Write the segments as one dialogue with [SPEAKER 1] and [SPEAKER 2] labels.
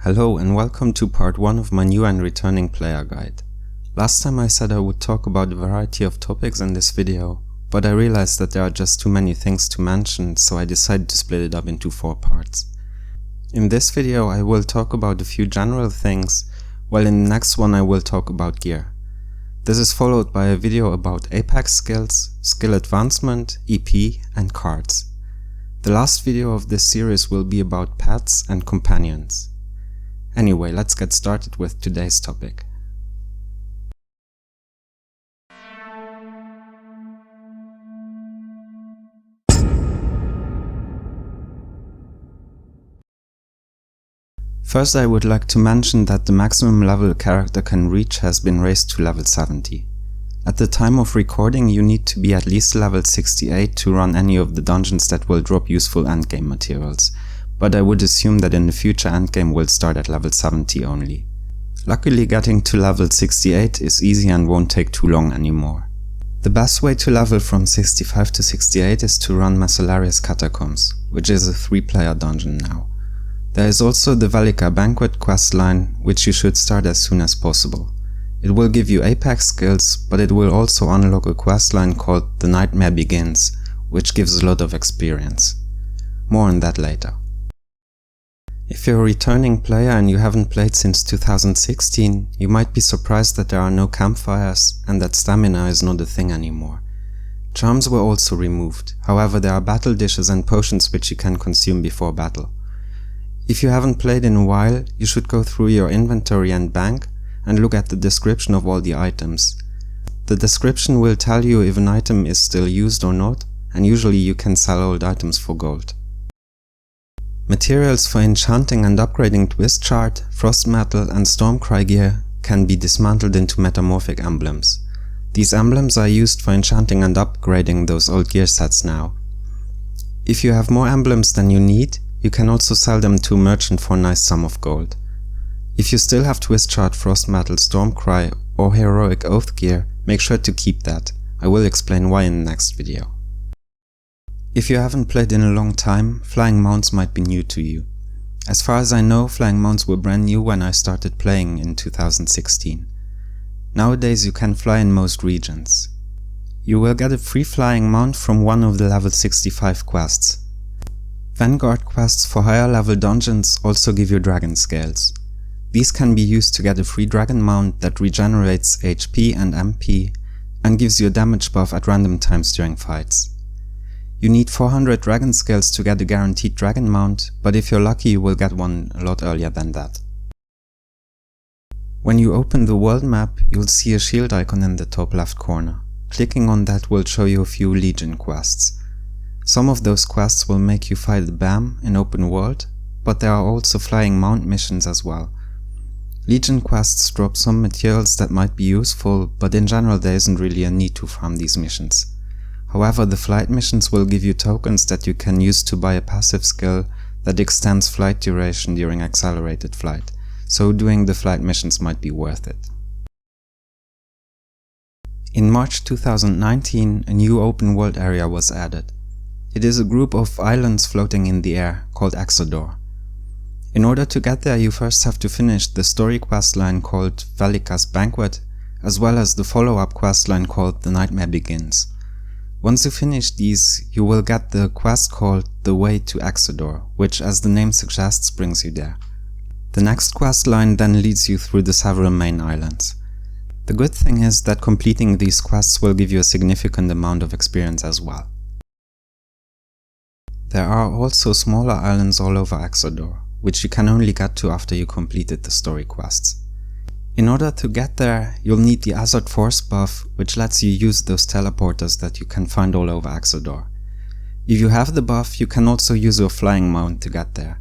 [SPEAKER 1] Hello and welcome to part 1 of my new and returning player guide. Last time I said I would talk about a variety of topics in this video, but I realized that there are just too many things to mention, so I decided to split it up into 4 parts. In this video I will talk about a few general things, while in the next one I will talk about gear. This is followed by a video about Apex skills, skill advancement, EP and cards. The last video of this series will be about pets and companions. Anyway, let's get started with today's topic. First, I would like to mention that the maximum level a character can reach has been raised to level 70. At the time of recording, you need to be at least level 68 to run any of the dungeons that will drop useful endgame materials, but I would assume that in the future endgame will start at level 70 only. Luckily, getting to level 68 is easy and won't take too long anymore. The best way to level from 65 to 68 is to run Mercilarius Catacombs, which is a 3-player dungeon now. There is also the Velika Banquet questline, which you should start as soon as possible. It will give you Apex skills, but it will also unlock a questline called The Nightmare Begins, which gives a lot of experience. More on that later. If you're a returning player and you haven't played since 2016, you might be surprised that there are no campfires and that stamina is not a thing anymore. Charms were also removed, however there are battle dishes and potions which you can consume before battle. If you haven't played in a while, you should go through your inventory and bank and look at the description of all the items. The description will tell you if an item is still used or not, and usually you can sell old items for gold. Materials for enchanting and upgrading Twist Shard, Frost Metal and Stormcry gear can be dismantled into metamorphic emblems. These emblems are used for enchanting and upgrading those old gear sets now. If you have more emblems than you need, you can also sell them to a merchant for a nice sum of gold. If you still have Twist Shard, Frost Metal, Stormcry or Heroic Oath gear, make sure to keep that. I will explain why in the next video. If you haven't played in a long time, flying mounts might be new to you. As far as I know, flying mounts were brand new when I started playing in 2016. Nowadays you can fly in most regions. You will get a free flying mount from one of the level 65 quests. Vanguard quests for higher level dungeons also give you dragon scales. These can be used to get a free dragon mount that regenerates HP and MP and gives you a damage buff at random times during fights. You need 400 dragon scales to get a guaranteed dragon mount, but if you're lucky you will get one a lot earlier than that. When you open the world map, you'll see a shield icon in the top left corner. Clicking on that will show you a few Legion quests. Some of those quests will make you fight the BAM in open world, but there are also flying mount missions as well. Legion quests drop some materials that might be useful, but in general there isn't really a need to farm these missions. However, the flight missions will give you tokens that you can use to buy a passive skill that extends flight duration during accelerated flight, so doing the flight missions might be worth it. In March 2019, a new open world area was added. It is a group of islands floating in the air called Exodor. In order to get there, you first have to finish the story questline called Velika's Banquet, as well as the follow-up questline called The Nightmare Begins. Once you finish these, you will get the quest called The Way to Exodor, which, as the name suggests, brings you there. The next questline then leads you through the several main islands. The good thing is that completing these quests will give you a significant amount of experience as well. There are also smaller islands all over Exodor, which you can only get to after you completed the story quests. In order to get there, you'll need the Azad Force buff, which lets you use those teleporters that you can find all over Exodor. If you have the buff, you can also use your flying mount to get there.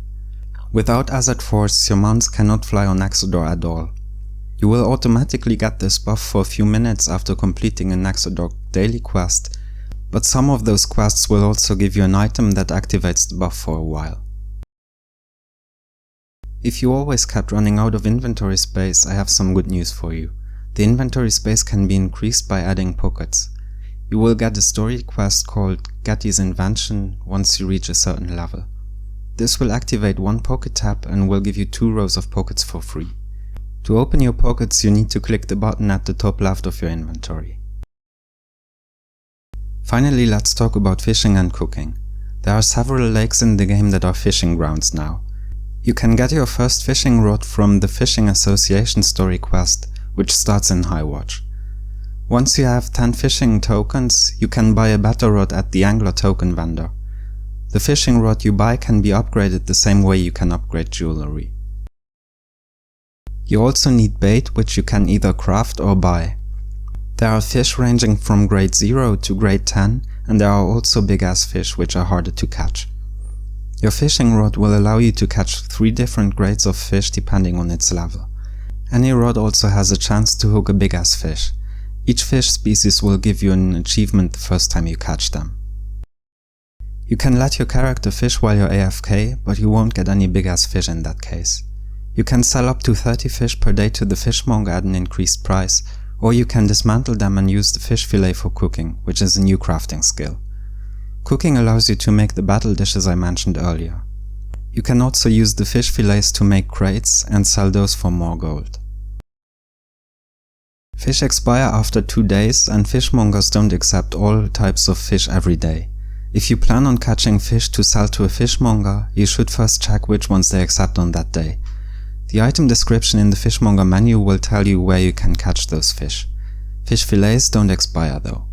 [SPEAKER 1] Without Azad Force, your mounts cannot fly on Exodor at all. You will automatically get this buff for a few minutes after completing an Exodor daily quest, but some of those quests will also give you an item that activates the buff for a while. If you always kept running out of inventory space, I have some good news for you. The inventory space can be increased by adding pockets. You will get a story quest called Getty's Invention once you reach a certain level. This will activate one pocket tab and will give you 2 rows of pockets for free. To open your pockets, you need to click the button at the top left of your inventory. Finally, let's talk about fishing and cooking. There are several lakes in the game that are fishing grounds now. You can get your first fishing rod from the Fishing Association story quest, which starts in Highwatch. Once you have 10 fishing tokens, you can buy a better rod at the angler token vendor. The fishing rod you buy can be upgraded the same way you can upgrade jewelry. You also need bait, which you can either craft or buy. There are fish ranging from grade 0 to grade 10, and there are also big ass fish which are harder to catch. Your fishing rod will allow you to catch 3 different grades of fish depending on its level. Any rod also has a chance to hook a big ass fish. Each fish species will give you an achievement the first time you catch them. You can let your character fish while you're AFK, but you won't get any big ass fish in that case. You can sell up to 30 fish per day to the fishmonger at an increased price, or you can dismantle them and use the fish fillet for cooking, which is a new crafting skill. Cooking allows you to make the battle dishes I mentioned earlier. You can also use the fish fillets to make crates and sell those for more gold. Fish expire after 2 days, and fishmongers don't accept all types of fish every day. If you plan on catching fish to sell to a fishmonger, you should first check which ones they accept on that day. The item description in the fishmonger menu will tell you where you can catch those fish. Fish fillets don't expire though.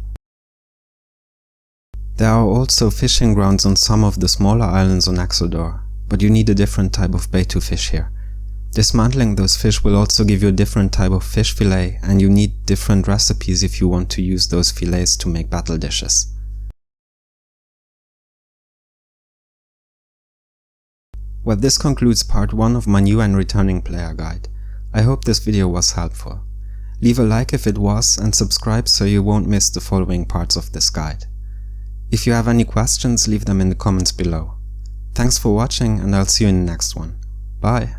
[SPEAKER 1] There are also fishing grounds on some of the smaller islands on Exodor, but you need a different type of bait to fish here. Dismantling those fish will also give you a different type of fish fillet, and you need different recipes if you want to use those fillets to make battle dishes. Well, this concludes part 1 of my new and returning player guide. I hope this video was helpful. Leave a like if it was, and subscribe so you won't miss the following parts of this guide. If you have any questions, leave them in the comments below. Thanks for watching, and I'll see you in the next one. Bye!